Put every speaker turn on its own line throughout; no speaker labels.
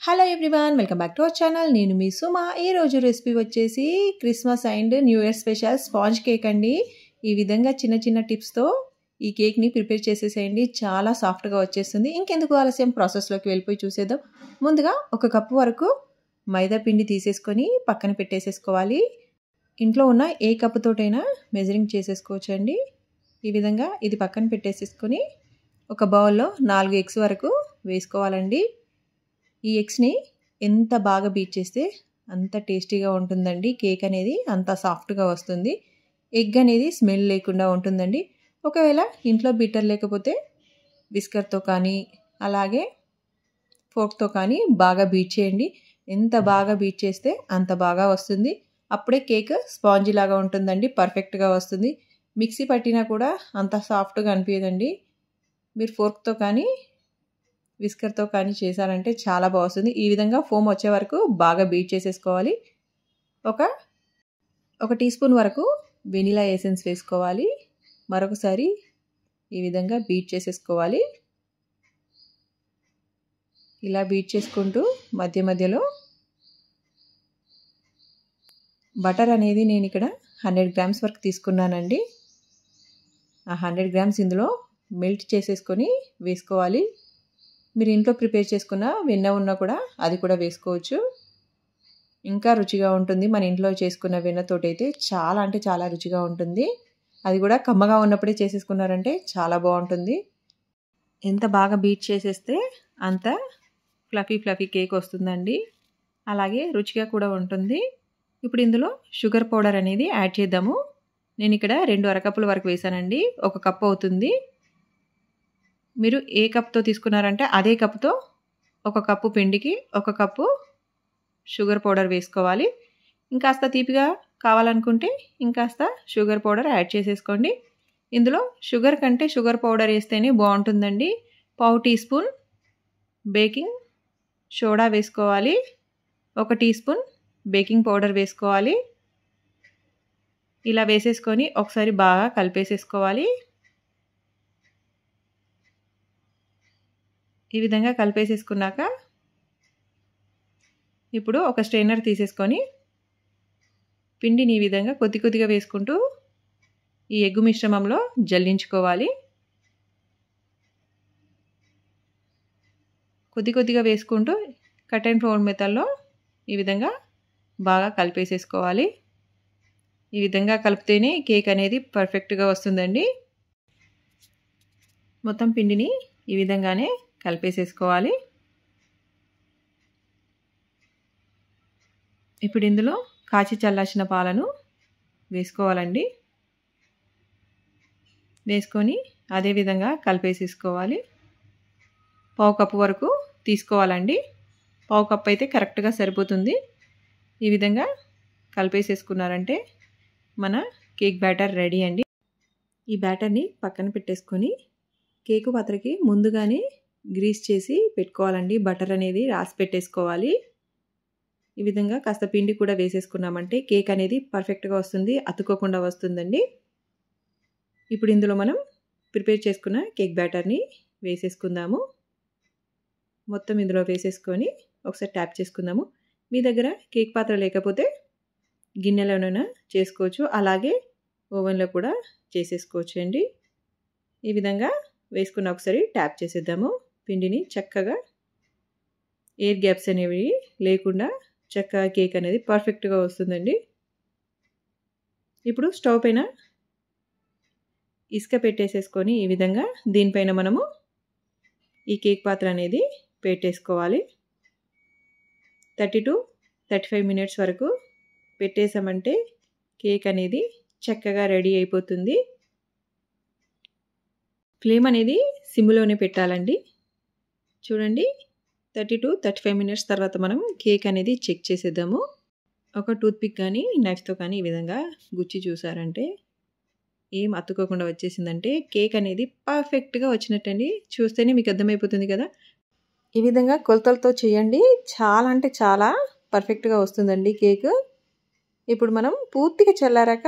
Hello everyone, welcome back to our channel. నేను మీ సుమ. ఈ రోజు రెసిపీ వచ్చేసి Christmas and new year special sponge cake అండి. ఈ విధంగా చిన్న చిన్న టిప్స్తో ఈ కేక్ని ప్రిపేర్ చేసేసేయండి. చాలా సాఫ్ట్గా వచ్చేస్తుంది. ఇంకెందుకు ఆలస్యం, ప్రాసెస్లోకి వెళ్ళిపోయి చూసేద్దాం. ముందుగా 1 కప్పు వరకు మైదా పిండి తీసేసుకొని పక్కన పెట్టేసేసుకోవాలి. ఇంట్లో ఉన్న ఏ కప్పుతోటైనా మెజరింగ్ చేసేసుకోవచ్చండి. ఈ విధంగా ఇది పక్కన పెట్టేసేసుకొని ఒక బౌల్లో 4 ఎగ్స్ వరకు వేసుకోవాలండి. ఈ ఎగ్స్ని ఎంత బాగా బీట్ చేస్తే అంత టేస్టీగా ఉంటుందండి. కేక్ అనేది అంత సాఫ్ట్గా వస్తుంది. ఎగ్ అనేది స్మెల్ లేకుండా ఉంటుందండి. ఒకవేళ ఇంట్లో బీటర్ లేకపోతే విస్కర్తో కానీ అలాగే ఫోర్క్తో కానీ బాగా బీట్ చేయండి. ఎంత బాగా బీట్ చేస్తే అంత బాగా వస్తుంది. అప్పుడే కేక్ స్పాంజీ లాగా ఉంటుందండి. పర్ఫెక్ట్గా వస్తుంది. మిక్సీ పట్టినా కూడా అంత సాఫ్ట్గా అనిపించదండి. మీరు ఫోర్క్తో కానీ విస్కర్తో కానీ చేశారంటే చాలా బాగుంటుంది. ఈ విధంగా ఫోమ్ వచ్చే వరకు బాగా బీట్ చేసేసుకోవాలి. ఒక టీ స్పూన్ వరకు వెనిలా ఎసెన్స్ వేసుకోవాలి. మరొకసారి ఈ విధంగా బీట్ చేసేసుకోవాలి. ఇలా బీట్ చేసుకుంటూ మధ్య మధ్యలో బటర్ అనేది నేను ఇక్కడ 100 గ్రామ్స్ వరకు తీసుకున్నానండి. ఆ 100 గ్రామ్స్ ఇందులో మెల్ట్ చేసేసుకొని వేసుకోవాలి. మీరు ఇంట్లో ప్రిపేర్ చేసుకున్న వెన్న ఉన్నా కూడా అది కూడా వేసుకోవచ్చు. ఇంకా రుచిగా ఉంటుంది. మన ఇంట్లో చేసుకున్న వెన్నతోటి అయితే చాలా అంటే చాలా రుచిగా ఉంటుంది. అది కూడా కమ్మగా ఉన్నప్పుడే చేసేసుకున్నారంటే చాలా బాగుంటుంది. ఎంత బాగా బీట్ చేసేస్తే అంత ఫ్లఫీ కేక్ వస్తుందండి. అలాగే రుచిగా కూడా ఉంటుంది. ఇప్పుడు ఇందులో షుగర్ పౌడర్ అనేది యాడ్ చేద్దాము. నేను ఇక్కడ 2 అరకప్పుల వరకు వేసానండి. 1 కప్పు అవుతుంది. మీరు ఏ కప్తో తీసుకున్నారంటే అదే కప్తో 1 కప్పు పిండికి 1 కప్పు షుగర్ పౌడర్ వేసుకోవాలి. ఇంకాస్త తీపిగా కావాలనుకుంటే ఇంకాస్త షుగర్ పౌడర్ యాడ్ చేసేసుకోండి. ఇందులో షుగర్ కంటే షుగర్ పౌడర్ వేస్తేనే బాగుంటుందండి. 1/2 టీ స్పూన్ బేకింగ్ సోడా వేసుకోవాలి. 1 టీ స్పూన్ బేకింగ్ పౌడర్ వేసుకోవాలి. ఇలా వేసేసుకొని ఒకసారి బాగా కలిపేసేసుకోవాలి. ఈ విధంగా కలిపేసేసుకున్నాక ఇప్పుడు ఒక స్ట్రైనర్ తీసేసుకొని పిండిని ఈ విధంగా కొద్ది కొద్దిగా వేసుకుంటూ ఈ ఎగ్గు మిశ్రమంలో జల్లించుకోవాలి. కొద్ది కొద్దిగా వేసుకుంటూ కట్ అండ్ ఫోల్డ్ మెథడ్లో ఈ విధంగా బాగా కలిపేసేసుకోవాలి. ఈ విధంగా కలిపితేనే కేక్ అనేది పర్ఫెక్ట్గా వస్తుందండి. మొత్తం పిండిని ఈ విధంగానే కలిపేసేసుకోవాలి. ఇప్పుడు ఇందులో కాచి చల్లార్చిన పాలను వేసుకోవాలండి. వేసుకొని అదేవిధంగా కలిపేసేసుకోవాలి. 1/2 కప్పు వరకు తీసుకోవాలండి. 1/2 కప్పు అయితే కరెక్ట్గా సరిపోతుంది. ఈ విధంగా కలిపేసేసుకున్నారంటే మన కేక్ బ్యాటర్ రెడీ అండి. ఈ బ్యాటర్ని పక్కన పెట్టేసుకొని కేకు పాత్రకి ముందుగానే గ్రీస్ చేసి పెట్టుకోవాలండి. బటర్ అనేది రాసి పెట్టేసుకోవాలి. ఈ విధంగా కాస్త పిండి కూడా వేసేసుకున్నామంటే కేక్ అనేది పర్ఫెక్ట్గా వస్తుంది. అతుక్కోకుండా వస్తుందండి. ఇప్పుడు ఇందులో మనం ప్రిపేర్ చేసుకున్న కేక్ బ్యాటర్ని వేసేసుకుందాము. మొత్తం ఇందులో వేసేసుకొని ఒకసారి ట్యాప్ చేసుకుందాము. మీ దగ్గర కేక్ పాత్ర లేకపోతే గిన్నెలోనైనా చేసుకోవచ్చు. అలాగే ఓవెన్లో కూడా చేసేసుకోవచ్చు అండి. ఈ విధంగా వేసుకున్న ఒకసారి ట్యాప్ చేసేద్దాము. పిండిని చక్కగా ఎయిర్ గ్యాప్స్ అనేవి లేకుండా చక్కగా కేక్ అనేది పర్ఫెక్ట్గా వస్తుందండి. ఇప్పుడు స్టవ్ పైన ఇసుక పెట్టేసేసుకొని ఈ విధంగా దీనిపైన మనము ఈ కేక్ పాత్ర అనేది పెట్టేసుకోవాలి. 30 to 35 మినిట్స్ వరకు పెట్టేసామంటే కేక్ అనేది చక్కగా రెడీ అయిపోతుంది. ఫ్లేమ్ అనేది సిమ్లోనే పెట్టాలండి. చూడండి, 30 to 35 మినిట్స్ తర్వాత మనం కేక్ అనేది చెక్ చేసేద్దాము. ఒక టూత్పిక్ కానీ నైఫ్తో కానీ ఈ విధంగా గుచ్చి చూసారంటే ఏం అతుక్కోకుండా వచ్చేసిందంటే కేక్ అనేది పర్ఫెక్ట్గా వచ్చినట్టండి. చూస్తేనే మీకు అర్థమైపోతుంది కదా. ఈ విధంగా కొలతలతో చేయండి. చాలా అంటే చాలా పర్ఫెక్ట్గా వస్తుందండి కేక్. ఇప్పుడు మనం పూర్తిగా చల్లారాక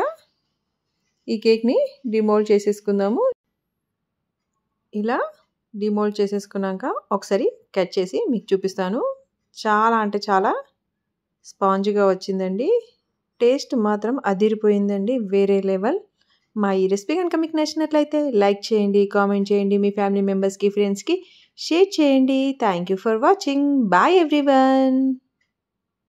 ఈ కేక్ని డిమోల్డ్ చేసేసుకుందాము. ఇలా డిమోల్డ్ చేసేసుకున్నాక ఒకసారి కట్ చేసి మీకు చూపిస్తాను. చాలా అంటే చాలా స్పాంజ్గా వచ్చిందండి. టేస్ట్ మాత్రం అదిరిపోయిందండి, వేరే లెవెల్. మా ఈ రెసిపీ కనుక మీకు నచ్చినట్లయితే లైక్ చేయండి, కామెంట్ చేయండి, మీ ఫ్యామిలీ మెంబర్స్కి, ఫ్రెండ్స్కి షేర్ చేయండి. Thank you for watching. Bye everyone.